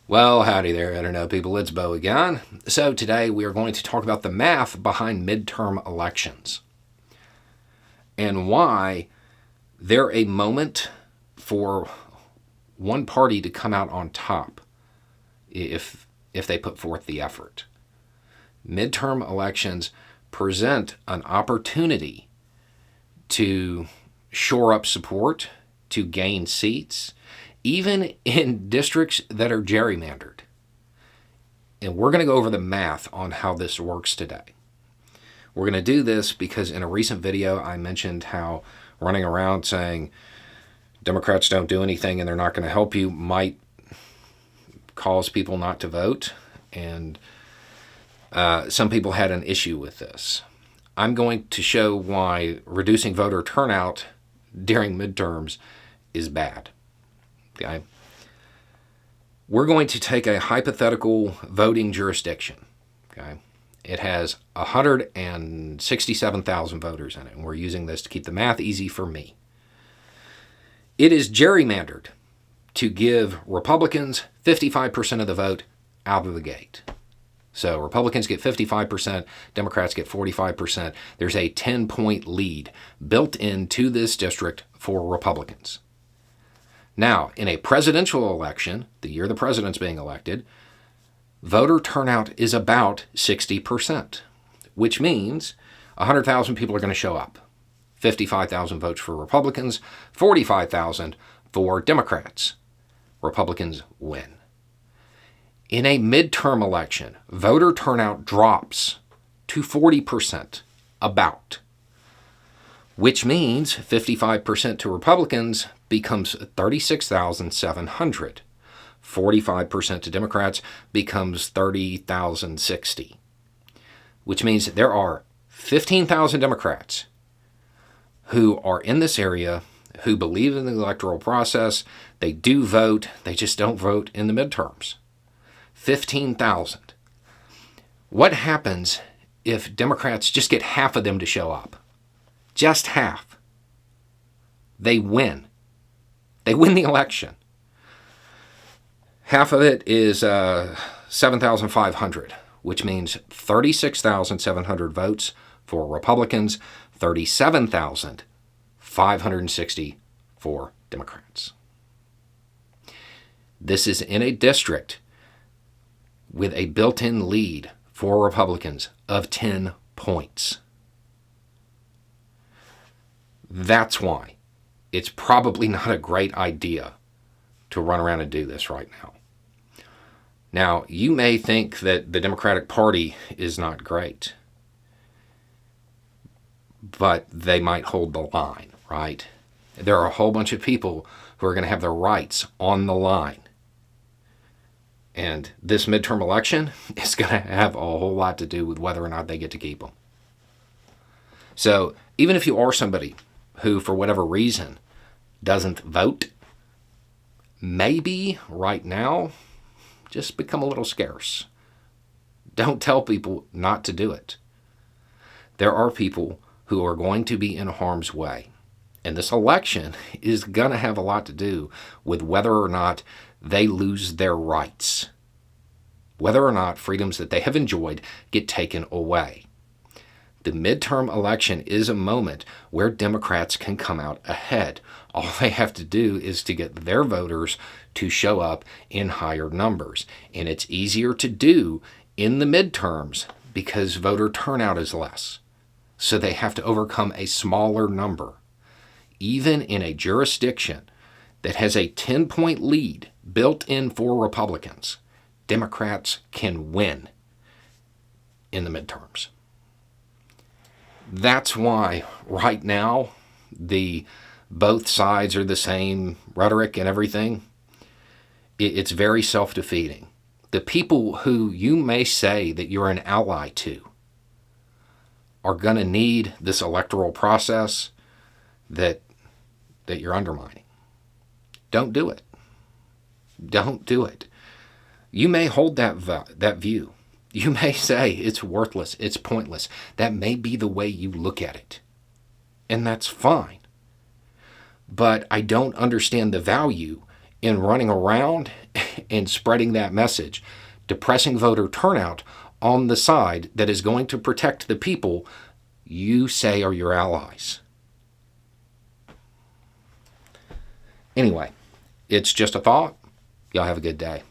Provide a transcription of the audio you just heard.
Well, howdy there, Internet people. It's Bo again. So, today we are going to talk about the math behind midterm elections and why they're a moment for one party to come out on top if they put forth the effort. Midterm elections present an opportunity to shore up support, to gain seats, even in districts that are gerrymandered. And we're going to go over the math on how this works today. We're going to do this because in a recent video I mentioned how running around saying Democrats don't do anything and they're not going to help you might cause people not to vote. And some people had an issue with this. I'm going to show why reducing voter turnout during midterms is bad. Okay. We're going to take a hypothetical voting jurisdiction. Okay. It has 167,000 voters in it, and we're using this to keep the math easy for me. It is gerrymandered to give Republicans 55% of the vote out of the gate. So Republicans get 55%, Democrats get 45%. There's a 10-point lead built into this district for Republicans. Now, in a presidential election, the year the president's being elected, voter turnout is about 60%, which means 100,000 people are going to show up. 55,000 votes for Republicans, 45,000 for Democrats. Republicans win. In a midterm election, voter turnout drops to 40%, about, which means 55% to Republicans becomes 36,700. 45% to Democrats becomes 30,060, which means there are 15,000 Democrats who are in this area who believe in the electoral process. They do vote, they just don't vote in the midterms. 15,000. What happens if Democrats just get half of them to show up? Just half. They win. They win the election. Half of it is 7,500, which means 36,700 votes for Republicans, 37,560 for Democrats. This is in a district with a built-in lead for Republicans of 10 points. That's why it's probably not a great idea to run around and do this right now. Now, you may think that the Democratic Party is not great, but they might hold the line, right? There are a whole bunch of people who are going to have their rights on the line. And this midterm election is going to have a whole lot to do with whether or not they get to keep them. So even if you are somebody who, for whatever reason, doesn't vote, maybe right now just become a little scarce. Don't tell people not to do it. There are people who are going to be in harm's way. And this election is going to have a lot to do with whether or not they lose their rights, whether or not freedoms that they have enjoyed get taken away. The midterm election is a moment where Democrats can come out ahead. All they have to do is to get their voters to show up in higher numbers. And it's easier to do in the midterms because voter turnout is less. So they have to overcome a smaller number. Even in a jurisdiction that has a 10-point lead built in for Republicans, Democrats can win in the midterms. That's why right now both sides are the same rhetoric and everything. It's very self-defeating. The people who you may say that you're an ally to are going to need this electoral process that you're undermining. Don't do it. Don't do it. You may hold that view. You may say it's worthless, it's pointless. That may be the way you look at it. And that's fine. But I don't understand the value in running around and spreading that message, depressing voter turnout on the side that is going to protect the people you say are your allies. Anyway, it's just a thought. Y'all have a good day.